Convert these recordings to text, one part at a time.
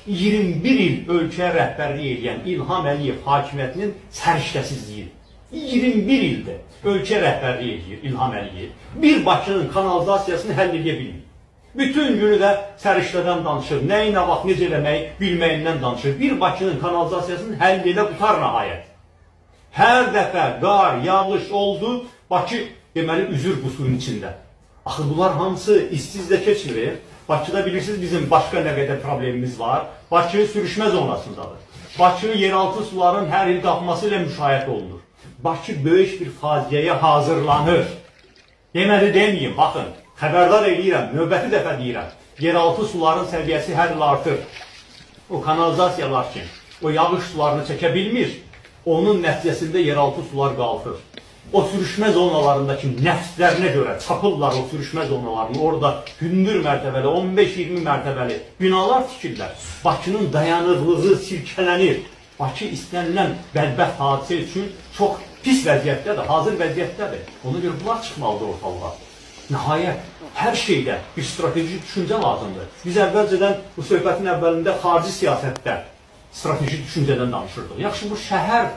21 il ölkəyə rəhbərlik edən İlham Əliyev hakimiyyətinin səriştəsizliyi. 21 ildə ölkə rəhbərlik edir İlham Əliyev. Bir Bakının kanalizasiyasını həll edə bilmir. Bütün günü də səriştədən danışır. Nəyi, nə vaxt, necə eləməyi bilməyindən danışır. Bir Bakının kanalizasiyasını həll edə qutar nəhayət. Hər dəfə qar, yağış oldu, Bakı deməli üzür bu suyun içində. Axı bunlar hamısı işsizlə keçmir. Bakıda bilirsiniz bizim başqa nə qədər problemimiz var. Bakı sürüşmə zonasındadır. Bakı yeraltı suların hər il qalxması ilə müşahidə olunur. Bakı böyük bir faciəyə hazırlanır. Deməli deməyim, baxın, xəbərdar eləyirəm, növbəti dəfə deyirəm. Yeraltı suların səviyyəsi hər il artır. O kanalizasiyalar ki, o yağış sularını çəkə bilmir. Onun nəticəsində yeraltı sular qalxır. O sürüşmə zonalarındakı nəfslərinə görə çapırlar o sürüşmə zonalarını. Orada hündür mərtəbəli, 15-20 mərtəbəli binalar tikirlər. Bakının dayanıqlığı silkələnir. Bakı istənilən bədbəxt hadisə üçün çox pis vəziyyətdədir, hazır vəziyyətdədir. Ona görə bunlar çıxmalıdır ortalığa. Nəhayət, hər şeydə bir strateji düşüncə lazımdır. Biz əvvəlcədən bu söhbətin əvvəlində xarici siyasətdə strateji düşüncədən danışırdıq. Yaxşı, bu şəhər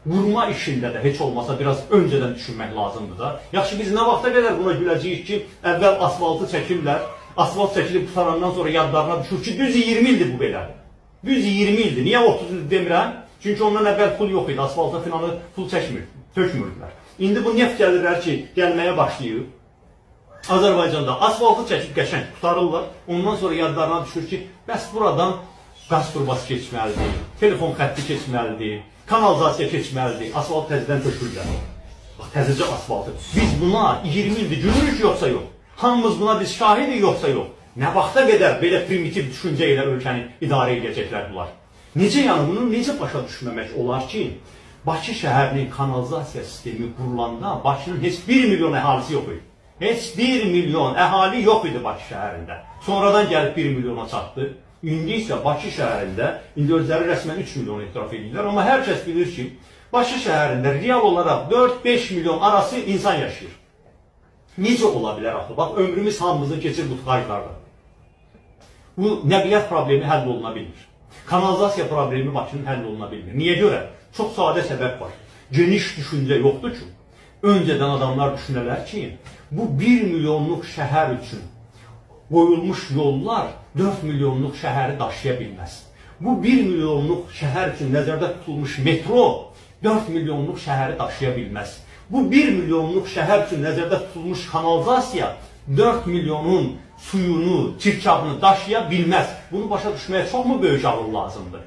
qurma işində də heç olmasa biraz öncədən düşünmək lazımdır da. Yaxşı, biz nə vaxta qədər buna güləcəyik ki, əvvəl asfaltı çəkirlər, asfalt çəkilib qutarandan sonra yadlarına düşür ki, düz 20 ildir bu belədir. Düz 20 ildir. Niyə 30 il demirəm? Çünki ondan əvvəl pul yox idi, asfalta filanı pul tökmürdülər. İndi bu neft gəlirlər ki, gəlməyə başlayıb. Azərbaycanda asfaltı çəkib qəşəng qutarırlar, ondan sonra yadlarına düşür ki, bəs buradan qaz turbası keçməlidir, telefon xətti keçməlidir, kanalizasiya keçməlidir, asfalt təzədən tökürlər. Bax, təzəcə asfaltı. Biz buna 20 ildir gülürük yoxsa yox? Hamımız buna biz şahidik yoxsa yox? Nə vaxta qədər belə primitiv düşüncə ilə ölkəni idarə edəcəklər bunlar? Necə yəni bunu necə başa düşməmək olar ki, Bakı şəhərinin kanalizasiya sistemi qurulanda Bakının heç 1 milyon əhalisi yox idi. Heç 1 milyon əhali yox idi Bakı şəhərində. Sonradan gəlib 1 milyona çatdı. İndi isə Bakı şəhərində, indi özləri rəsmən 3 milyon etiraf edirlər, amma hər kəs bilir ki, Bakı şəhərində real olaraq 4-5 milyon arası insan yaşayır. Necə ola bilər axı? Bax, ömrümüz hamımızın keçir bu tıxaclarda. Bu nəqliyyat problemi həll oluna bilmir. Kanalizasiya problemi Bakının həll oluna bilmir. Niyə görə? Çox sadə səbəb var. Geniş düşüncə yoxdur ki, öncədən adamlar düşünələr ki, bu 1 milyonluq şəhər üçün qoyulmuş yollar 4 milyonluq şəhəri daşıya bilməz. Bu 1 milyonluq şəhər üçün nəzərdə tutulmuş metro 4 milyonluq şəhəri daşıya bilməz. Bu 1 milyonluq şəhər üçün nəzərdə tutulmuş kanalizasiya 4 milyonun suyunu, çirkabını daşıya bilməz. Bunu başa düşməyə çox mu böyük ağıl lazımdır?